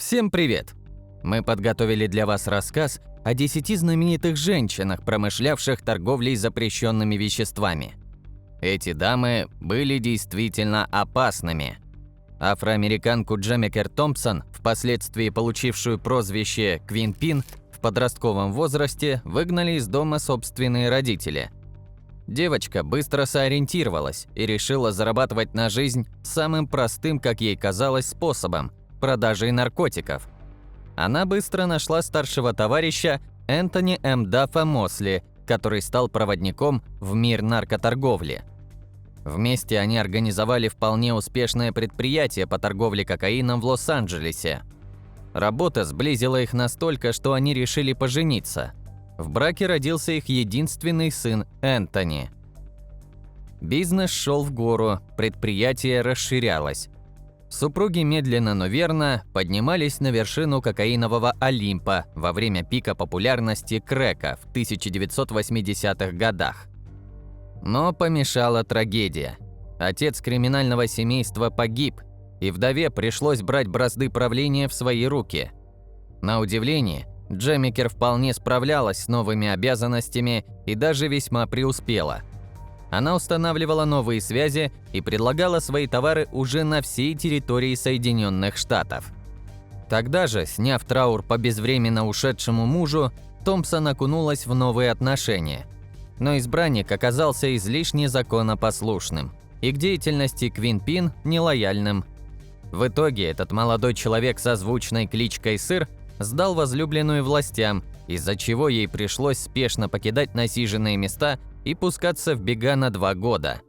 Всем привет! Мы подготовили для вас рассказ о 10 знаменитых женщинах, промышлявших торговлей запрещенными веществами. Эти дамы были действительно опасными. Афроамериканку Джемикер Томпсон, впоследствии получившую прозвище Квин Пин, в подростковом возрасте выгнали из дома собственные родители. Девочка быстро сориентировалась и решила зарабатывать на жизнь самым простым, как ей казалось, способом – продажей наркотиков. Она быстро нашла старшего товарища Энтони М. Даффа Мосли, который стал проводником в мир наркоторговли. Вместе они организовали вполне успешное предприятие по торговле кокаином в Лос-Анджелесе. Работа сблизила их настолько, что они решили пожениться. В браке родился их единственный сын Энтони. Бизнес шел в гору, предприятие расширялось. Супруги медленно, но верно поднимались на вершину кокаинового Олимпа во время пика популярности крэка в 1980-х годах. Но помешала трагедия. Отец криминального семейства погиб, и вдове пришлось брать бразды правления в свои руки. На удивление, Джемикер вполне справлялась с новыми обязанностями и даже весьма преуспела. Она устанавливала новые связи и предлагала свои товары уже на всей территории Соединенных Штатов. Тогда же, сняв траур по безвременно ушедшему мужу, Томпсон окунулась в новые отношения. Но избранник оказался излишне законопослушным и к деятельности Квин Пин нелояльным. В итоге этот молодой человек со звучной кличкой Сыр сдал возлюбленную властям, из-за чего ей пришлось спешно покидать насиженные места и пускаться в бега на 2 года.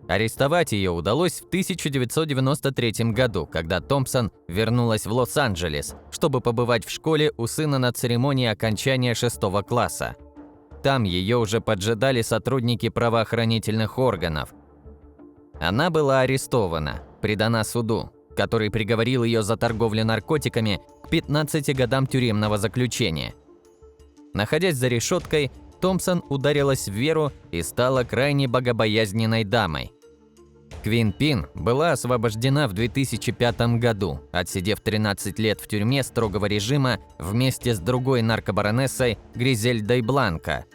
Арестовать ее удалось в 1993 году, когда Томпсон вернулась в Лос-Анджелес, чтобы побывать в школе у сына на церемонии окончания 6 класса. Там ее уже поджидали сотрудники правоохранительных органов. Она была арестована, предана суду, который приговорил ее за торговлю наркотиками к 15 годам тюремного заключения. Находясь за решеткой, Томпсон ударилась в веру и стала крайне богобоязненной дамой. Квин Пин была освобождена в 2005 году, отсидев 13 лет в тюрьме строгого режима вместе с другой наркобаронессой Гризельдой Бланко.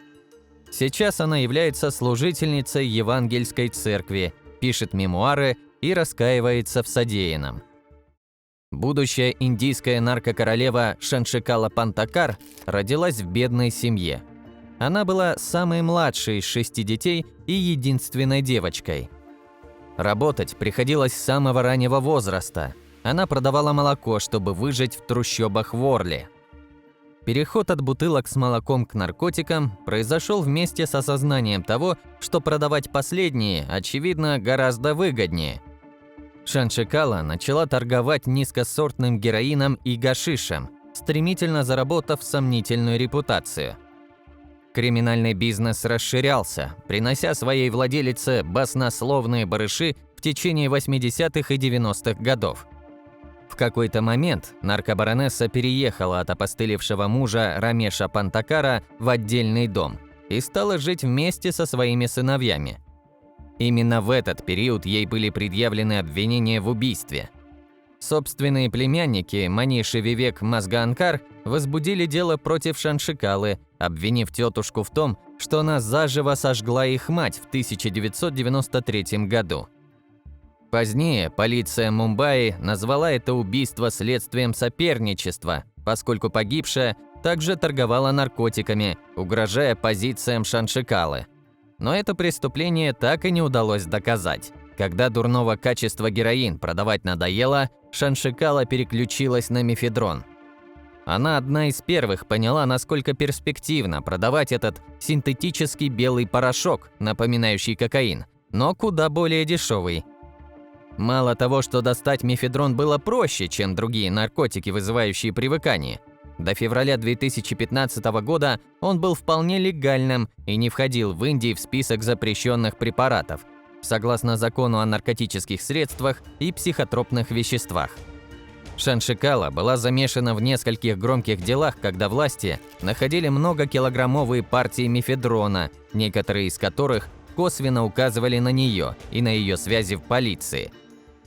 Сейчас она является служительницей Евангельской церкви, пишет мемуары и раскаивается в содеянном. Будущая индийская наркокоролева Шаншикала Пантакар родилась в бедной семье. Она была самой младшей из 6 детей и единственной девочкой. Работать приходилось с самого раннего возраста. Она продавала молоко, чтобы выжить в трущобах Ворли. Переход от бутылок с молоком к наркотикам произошел вместе с осознанием того, что продавать последние, очевидно, гораздо выгоднее. Шаншикала начала торговать низкосортным героином и гашишем, стремительно заработав сомнительную репутацию. Криминальный бизнес расширялся, принося своей владелице баснословные барыши в течение 80-х и 90-х годов. В какой-то момент наркобаронесса переехала от опостылевшего мужа Рамеша Пантакара в отдельный дом и стала жить вместе со своими сыновьями. Именно в этот период ей были предъявлены обвинения в убийстве. Собственные племянники Маниши Вивек Мазгаанкар возбудили дело против Шаншикалы, обвинив тетушку в том, что она заживо сожгла их мать в 1993 году. Позднее полиция Мумбаи назвала это убийство следствием соперничества, поскольку погибшая также торговала наркотиками, угрожая позициям Шаншикалы. Но это преступление так и не удалось доказать. Когда дурного качества героин продавать надоело, Шаншикала переключилась на мефедрон. Она одна из первых поняла, насколько перспективно продавать этот синтетический белый порошок, напоминающий кокаин, но куда более дешевый. Мало того, что достать мефедрон было проще, чем другие наркотики, вызывающие привыкание. До февраля 2015 года он был вполне легальным и не входил в Индии в список запрещенных препаратов, согласно закону о наркотических средствах и психотропных веществах. Шаншикала была замешана в нескольких громких делах, когда власти находили многокилограммовые партии мефедрона, некоторые из которых косвенно указывали на нее и на ее связи в полиции.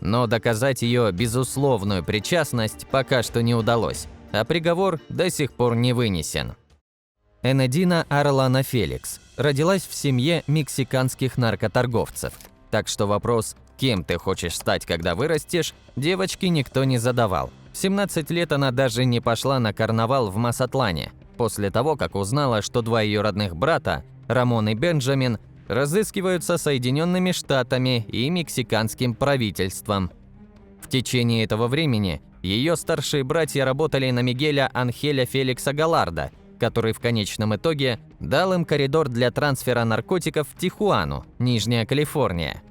Но доказать ее безусловную причастность пока что не удалось, а приговор до сих пор не вынесен. Энедина Арлана Феликс родилась в семье мексиканских наркоторговцев, так что вопрос «кем ты хочешь стать, когда вырастешь?» девочке никто не задавал. В 17 лет она даже не пошла на карнавал в Масатлане, после того, как узнала, что два ее родных брата, Рамон и Бенджамин, разыскиваются Соединенными Штатами и мексиканским правительством. В течение этого времени ее старшие братья работали на Мигеля Анхеля Феликса Галларда, который в конечном итоге дал им коридор для трансфера наркотиков в Тихуану, Нижняя Калифорния.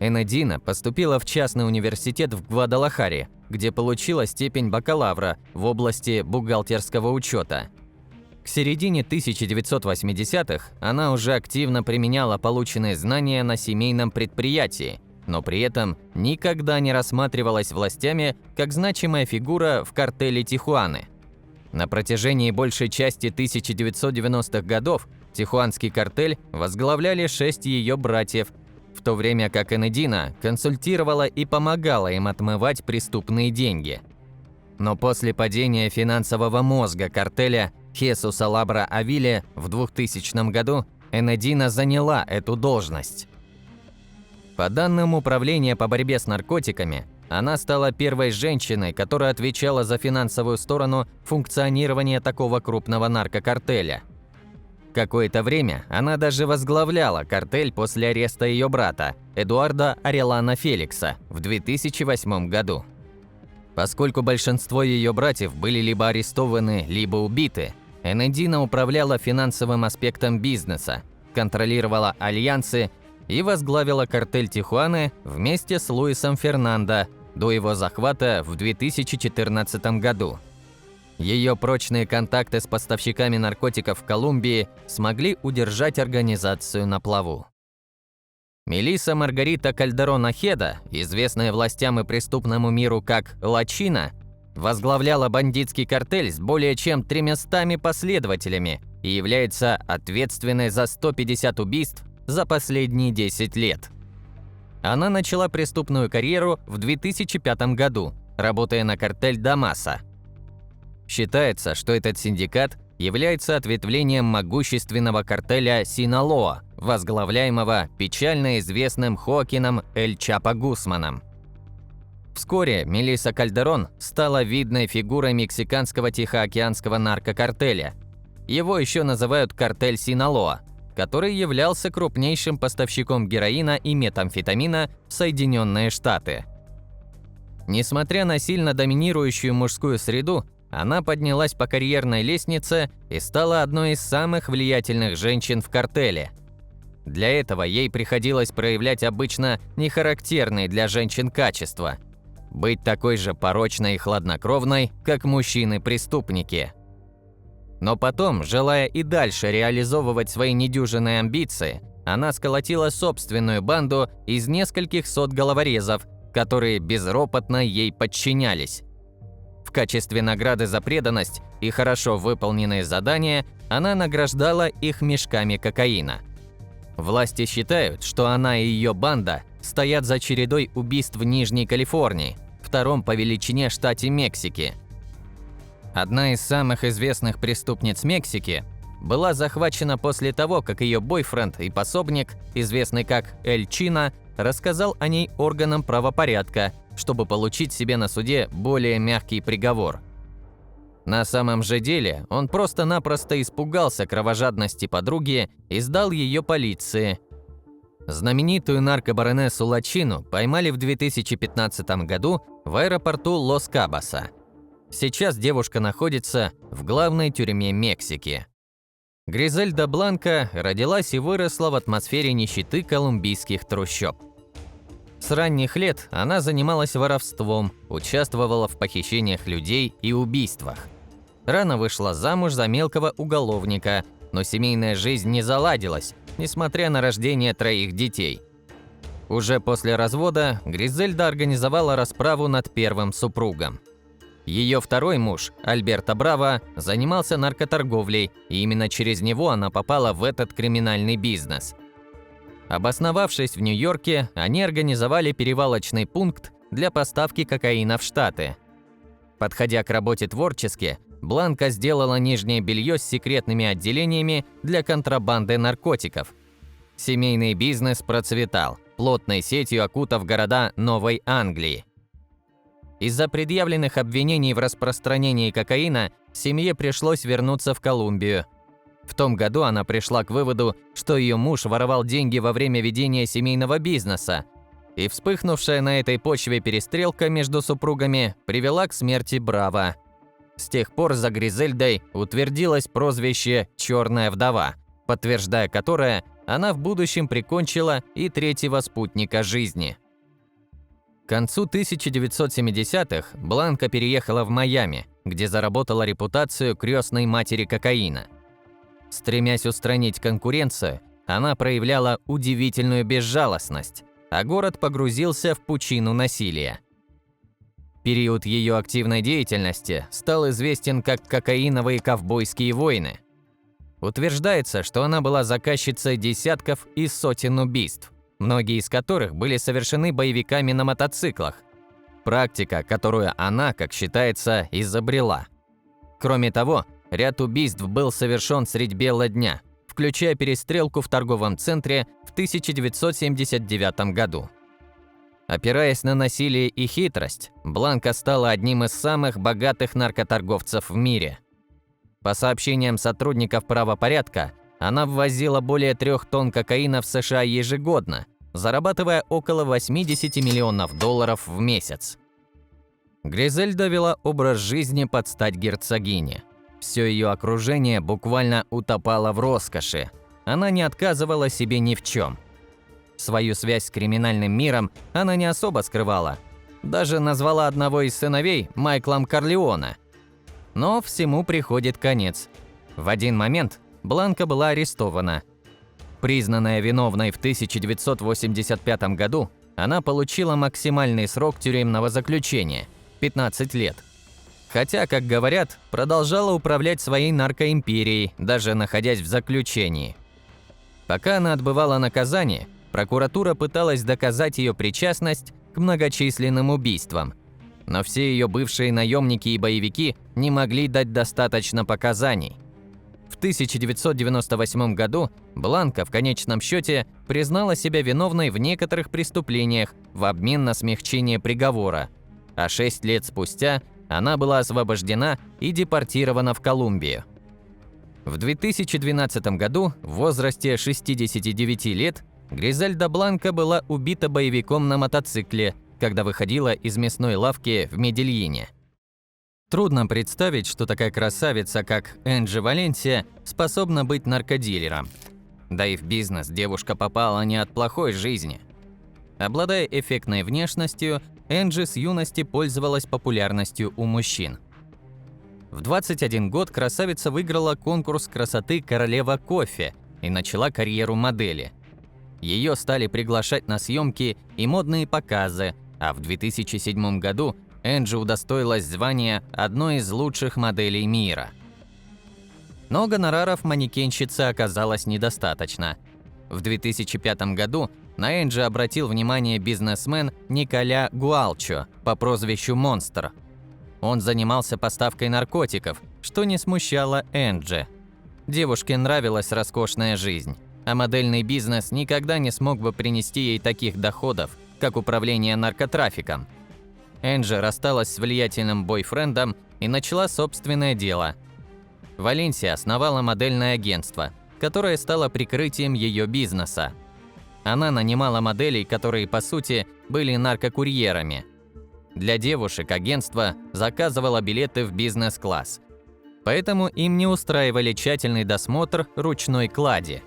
Энедина поступила в частный университет в Гвадалахаре, где получила степень бакалавра в области бухгалтерского учета. К середине 1980-х она уже активно применяла полученные знания на семейном предприятии, но при этом никогда не рассматривалась властями как значимая фигура в картеле Тихуаны. На протяжении большей части 1990-х годов Тихуанский картель возглавляли 6 ее братьев, в то время как Энедина консультировала и помогала им отмывать преступные деньги. Но после падения финансового мозга картеля Хесуса Лабра Авиле в 2000 году Энедина заняла эту должность. По данным Управления по борьбе с наркотиками, она стала первой женщиной, которая отвечала за финансовую сторону функционирования такого крупного наркокартеля. Какое-то время она даже возглавляла картель после ареста ее брата, Эдуарда Арелана Феликса, в 2008 году. Поскольку большинство ее братьев были либо арестованы, либо убиты, Энедина управляла финансовым аспектом бизнеса, контролировала альянсы и возглавила картель Тихуаны вместе с Луисом Фернандо до его захвата в 2014 году. Ее прочные контакты с поставщиками наркотиков в Колумбии смогли удержать организацию на плаву. Мелисса Маргарита Кальдерон Охеда, известная властям и преступному миру как Ла Чина, возглавляла бандитский картель с более чем 300 последователями и является ответственной за 150 убийств за последние 10 лет. Она начала преступную карьеру в 2005 году, работая на картель Дамаса. Считается, что этот синдикат является ответвлением могущественного картеля Синалоа, возглавляемого печально известным Хоакином Эль Чапо Гусманом. Вскоре Мелисса Кальдерон стала видной фигурой мексиканского тихоокеанского наркокартеля. Его еще называют картель Синалоа, который являлся крупнейшим поставщиком героина и метамфетамина в Соединенные Штаты. Несмотря на сильно доминирующую мужскую среду, она поднялась по карьерной лестнице и стала одной из самых влиятельных женщин в картеле. Для этого ей приходилось проявлять обычно нехарактерные для женщин качества – быть такой же порочной и хладнокровной, как мужчины-преступники. Но потом, желая и дальше реализовывать свои недюжинные амбиции, она сколотила собственную банду из нескольких сот головорезов, которые безропотно ей подчинялись. В качестве награды за преданность и хорошо выполненные задания она награждала их мешками кокаина. Власти считают, что она и ее банда стоят за чередой убийств в Нижней Калифорнии, втором по величине штате Мексики. Одна из самых известных преступниц Мексики была захвачена после того, как ее бойфренд и пособник, известный как Эль Чина, рассказал о ней органам правопорядка, чтобы получить себе на суде более мягкий приговор. На самом же деле он просто-напросто испугался кровожадности подруги и сдал ее полиции. Знаменитую наркобаронессу Ла Чину поймали в 2015 году в аэропорту Лос-Кабоса. Сейчас девушка находится в главной тюрьме Мексики. Гризельда Бланко родилась и выросла в атмосфере нищеты колумбийских трущоб. С ранних лет она занималась воровством, участвовала в похищениях людей и убийствах. Рано вышла замуж за мелкого уголовника, но семейная жизнь не заладилась, несмотря на рождение 3 детей. Уже после развода Гризельда организовала расправу над первым супругом. Ее второй муж, Альберто Браво, занимался наркоторговлей, и именно через него она попала в этот криминальный бизнес. Обосновавшись в Нью-Йорке, они организовали перевалочный пункт для поставки кокаина в Штаты. Подходя к работе творчески, Бланка сделала нижнее белье с секретными отделениями для контрабанды наркотиков. Семейный бизнес процветал, плотной сетью окутав города Новой Англии. Из-за предъявленных обвинений в распространении кокаина семье пришлось вернуться в Колумбию. В том году она пришла к выводу, что ее муж воровал деньги во время ведения семейного бизнеса, и вспыхнувшая на этой почве перестрелка между супругами привела к смерти Браво. С тех пор за Гризельдой утвердилось прозвище «Черная вдова», подтверждая которое она в будущем прикончила и третьего спутника жизни. К концу 1970-х Бланка переехала в Майами, где заработала репутацию крестной матери кокаина. Стремясь устранить конкуренцию, она проявляла удивительную безжалостность, а город погрузился в пучину насилия. Период ее активной деятельности стал известен как «кокаиновые ковбойские войны». Утверждается, что она была заказчицей десятков и сотен убийств, многие из которых были совершены боевиками на мотоциклах. Практика, которую она, как считается, изобрела. Кроме того, ряд убийств был совершен средь бела дня, включая перестрелку в торговом центре в 1979 году. Опираясь на насилие и хитрость, Бланка стала одним из самых богатых наркоторговцев в мире. По сообщениям сотрудников правопорядка, она ввозила более 3 тонн кокаина в США ежегодно, зарабатывая около $80 миллионов в месяц. Гризельда вела образ жизни под стать герцогине. Все ее окружение буквально утопало в роскоши. Она не отказывала себе ни в чем. Свою связь с криминальным миром она не особо скрывала. Даже назвала одного из сыновей Майклом Корлеоне. Но всему приходит конец. В один момент Бланка была арестована. Признанная виновной в 1985 году, она получила максимальный срок тюремного заключения – 15 лет. Хотя, как говорят, продолжала управлять своей наркоимперией, даже находясь в заключении. Пока она отбывала наказание, прокуратура пыталась доказать ее причастность к многочисленным убийствам. Но все ее бывшие наемники и боевики не могли дать достаточно показаний. В 1998 году Бланка в конечном счете признала себя виновной в некоторых преступлениях в обмен на смягчение приговора, а 6 лет спустя она была освобождена и депортирована в Колумбию. В 2012 году, в возрасте 69 лет, Гризельда Бланка была убита боевиком на мотоцикле, когда выходила из мясной лавки в Медельине. Трудно представить, что такая красавица, как Энджи Валенсия, способна быть наркодилером. Да и в бизнес девушка попала не от плохой жизни. Обладая эффектной внешностью, Энджи с юности пользовалась популярностью у мужчин. В 21 год красавица выиграла конкурс красоты «Королева кофе» и начала карьеру модели. Ее стали приглашать на съемки и модные показы, а в 2007 году Энджи удостоилась звания одной из лучших моделей мира. Но гонораров манекенщицы оказалось недостаточно. В 2005 году на Энджи обратил внимание бизнесмен Николя Гуалчо по прозвищу «Монстр». Он занимался поставкой наркотиков, что не смущало Энджи. Девушке нравилась роскошная жизнь, а модельный бизнес никогда не смог бы принести ей таких доходов, как управление наркотрафиком. Энджи рассталась с влиятельным бойфрендом и начала собственное дело. Валенсия основала модельное агентство, которое стало прикрытием ее бизнеса. Она нанимала моделей, которые, по сути, были наркокурьерами. Для девушек агентство заказывало билеты в бизнес-класс. Поэтому им не устраивали тщательный досмотр ручной клади.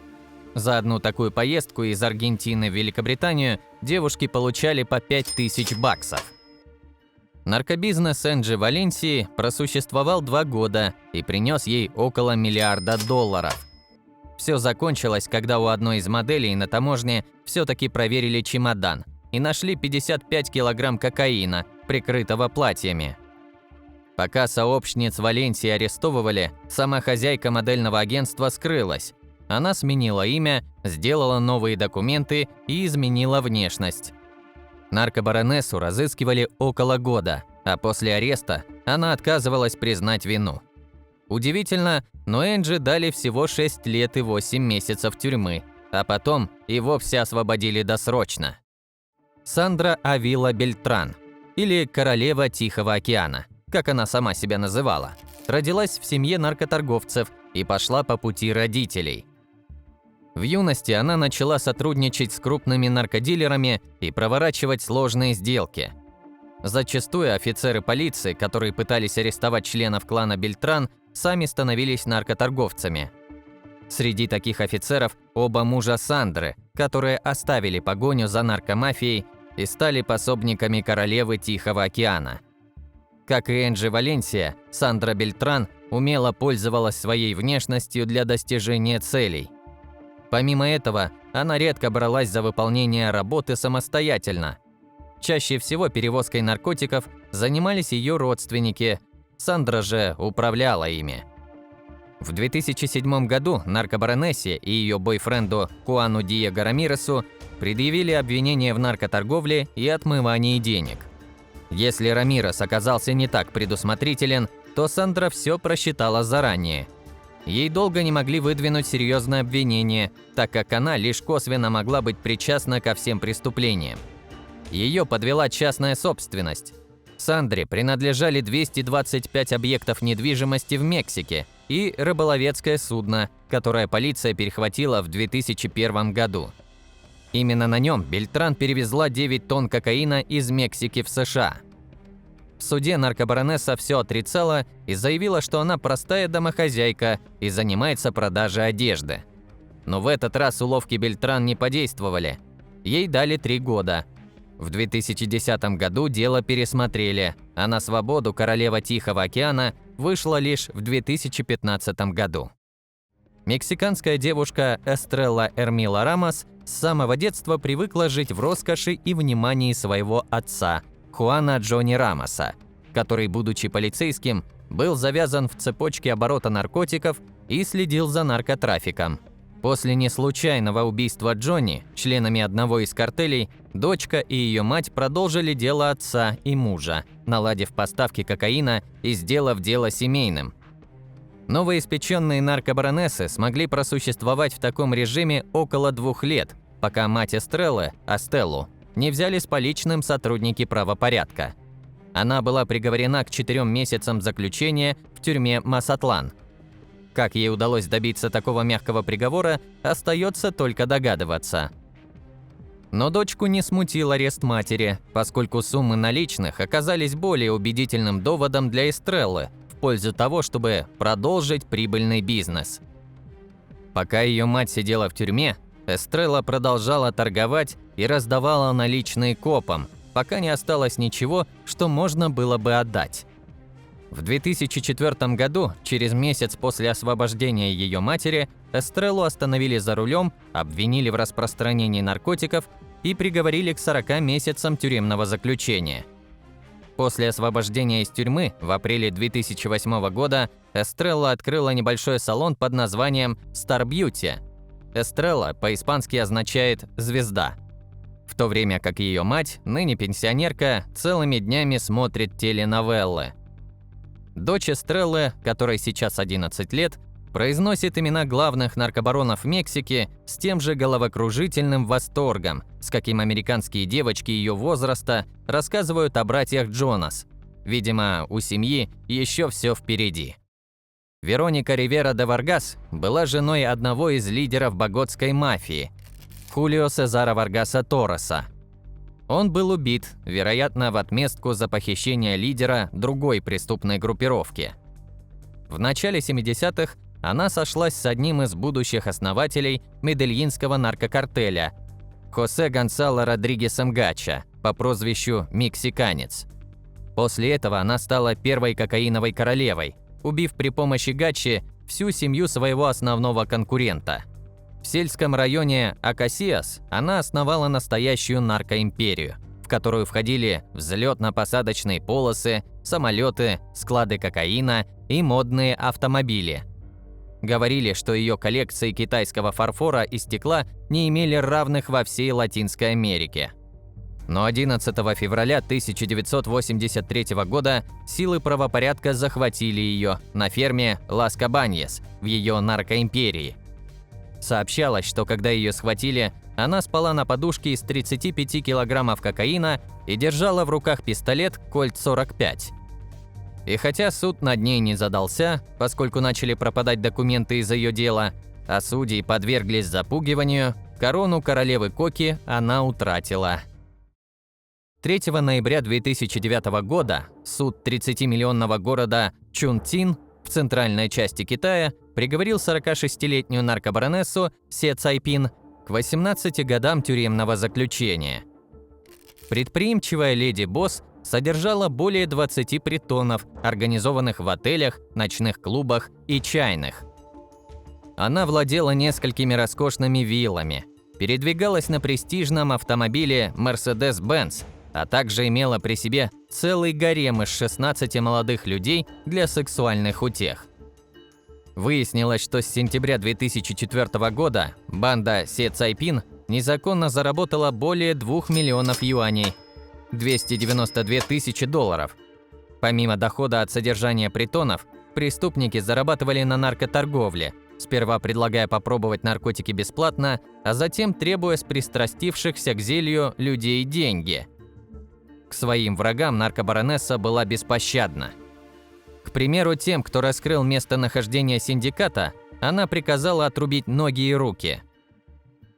За одну такую поездку из Аргентины в Великобританию девушки получали по $5000. Наркобизнес Энджи Валенсии просуществовал 2 года и принес ей около $1 миллиарда. Все закончилось, когда у одной из моделей на таможне все-таки проверили чемодан и нашли 55 килограмм кокаина, прикрытого платьями. Пока сообщниц Валенсии арестовывали, сама хозяйка модельного агентства скрылась. Она сменила имя, сделала новые документы и изменила внешность. Наркобаронессу разыскивали около года, а после ареста она отказывалась признать вину. Удивительно, но Энджи дали всего 6 лет и 8 месяцев тюрьмы, а потом и вовсе освободили досрочно. Сандра Авила Бельтран, или «Королева Тихого океана», как она сама себя называла, родилась в семье наркоторговцев и пошла по пути родителей. В юности она начала сотрудничать с крупными наркодилерами и проворачивать сложные сделки. Зачастую офицеры полиции, которые пытались арестовать членов клана Бельтран, сами становились наркоторговцами. Среди таких офицеров оба мужа Сандры, которые оставили погоню за наркомафией и стали пособниками королевы Тихого океана. Как и Энджи Валенсия, Сандра Бельтран умело пользовалась своей внешностью для достижения целей. Помимо этого, она редко бралась за выполнение работы самостоятельно. Чаще всего перевозкой наркотиков занимались ее родственники, Сандра же управляла ими. В 2007 году наркобаронессе и ее бойфренду Хуану Диего Рамиресу предъявили обвинения в наркоторговле и отмывании денег. Если Рамирес оказался не так предусмотрителен, то Сандра все просчитала заранее. Ей долго не могли выдвинуть серьезное обвинение, так как она лишь косвенно могла быть причастна ко всем преступлениям. Ее подвела частная собственность. Сандре принадлежали 225 объектов недвижимости в Мексике и рыболовецкое судно, которое полиция перехватила в 2001 году. Именно на нем Бельтран перевезла 9 тонн кокаина из Мексики в США. В суде наркобаронесса все отрицала и заявила, что она простая домохозяйка и занимается продажей одежды. Но в этот раз уловки Бельтран не подействовали. Ей дали 3 года. В 2010 году дело пересмотрели, а на свободу королева Тихого океана вышла лишь в 2015 году. Мексиканская девушка Эстрелла Эрмила Рамос с самого детства привыкла жить в роскоши и внимании своего отца, Хуана Джонни Рамоса, который, будучи полицейским, был завязан в цепочке оборота наркотиков и следил за наркотрафиком. После неслучайного убийства Джонни членами одного из картелей, дочка и ее мать продолжили дело отца и мужа, наладив поставки кокаина и сделав дело семейным. Новоиспеченные наркобаронессы смогли просуществовать в таком режиме около 2 лет, пока мать Эстреллы, Астеллу, не взяли с поличным сотрудники правопорядка. Она была приговорена к 4 месяцам заключения в тюрьме Масатлан. Как ей удалось добиться такого мягкого приговора, остается только догадываться. Но дочку не смутил арест матери, поскольку суммы наличных оказались более убедительным доводом для Эстреллы в пользу того, чтобы продолжить прибыльный бизнес. Пока ее мать сидела в тюрьме, Эстрелла продолжала торговать и раздавала наличные копам, пока не осталось ничего, что можно было бы отдать. В 2004 году, через месяц после освобождения ее матери, Эстреллу остановили за рулем, обвинили в распространении наркотиков и приговорили к 40 месяцам тюремного заключения. После освобождения из тюрьмы в апреле 2008 года Эстрелла открыла небольшой салон под названием Star Beauty. Эстрелла по-испански означает «звезда», в то время как ее мать, ныне пенсионерка, целыми днями смотрит теленовеллы. Дочь Эстреллы, которой сейчас 11 лет, произносит имена главных наркобаронов Мексики с тем же головокружительным восторгом, с каким американские девочки ее возраста рассказывают о братьях Джонас. Видимо, у семьи еще все впереди. Вероника Ривера де Варгас была женой одного из лидеров боготской мафии – Хулио Сезара Варгаса Торреса. Он был убит, вероятно, в отместку за похищение лидера другой преступной группировки. В начале 70-х она сошлась с одним из будущих основателей медельинского наркокартеля – Хосе Гонсало Родригесом Гача по прозвищу «Мексиканец». После этого она стала первой кокаиновой королевой, убив при помощи Гачи всю семью своего основного конкурента. В сельском районе Акасиас она основала настоящую наркоимперию, в которую входили взлетно-посадочные полосы, самолеты, склады кокаина и модные автомобили. Говорили, что ее коллекции китайского фарфора и стекла не имели равных во всей Латинской Америке. Но 11 февраля 1983 года силы правопорядка захватили ее на ферме Лас-Кабаньес в ее наркоимперии. Сообщалось, что когда ее схватили, она спала на подушке из 35 килограммов кокаина и держала в руках пистолет Кольт 45. И хотя суд над ней не задался, поскольку начали пропадать документы из-за ее дела, а судьи подверглись запугиванию, корону королевы Коки она утратила. 3 ноября 2009 года суд 30-миллионного города Чунцин в центральной части Китая приговорил 46-летнюю наркобаронессу Се Цайпин к 18 годам тюремного заключения. Предприимчивая леди-босс содержала более 20 притонов, организованных в отелях, ночных клубах и чайных. Она владела несколькими роскошными виллами, передвигалась на престижном автомобиле Mercedes-Benz, а также имела при себе целый гарем из 16 молодых людей для сексуальных утех. Выяснилось, что с сентября 2004 года банда Се Цайпин незаконно заработала более 2 миллионов юаней, 292 тысячи долларов. Помимо дохода от содержания притонов, преступники зарабатывали на наркоторговле, сперва предлагая попробовать наркотики бесплатно, а затем требуя с пристрастившихся к зелью людей деньги. К своим врагам наркобаронесса была беспощадна. К примеру, тем, кто раскрыл местонахождение синдиката, она приказала отрубить ноги и руки.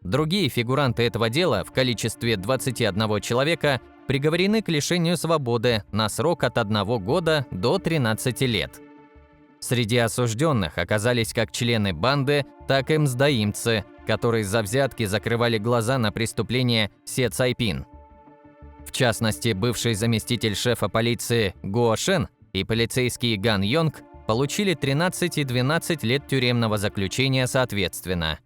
Другие фигуранты этого дела в количестве 21 человека приговорены к лишению свободы на срок от 1 года до 13 лет. Среди осужденных оказались как члены банды, так и мздоимцы, которые за взятки закрывали глаза на преступления Се Цайпин. В частности, бывший заместитель шефа полиции Гуо Шен и полицейский Ган Йонг получили 13 и 12 лет тюремного заключения соответственно.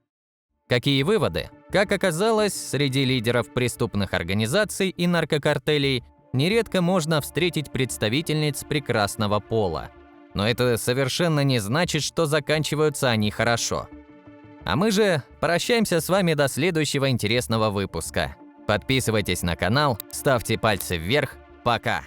Какие выводы? Как оказалось, среди лидеров преступных организаций и наркокартелей нередко можно встретить представительниц прекрасного пола. Но это совершенно не значит, что заканчиваются они хорошо. А мы же прощаемся с вами до следующего интересного выпуска. Подписывайтесь на канал, ставьте пальцы вверх. Пока!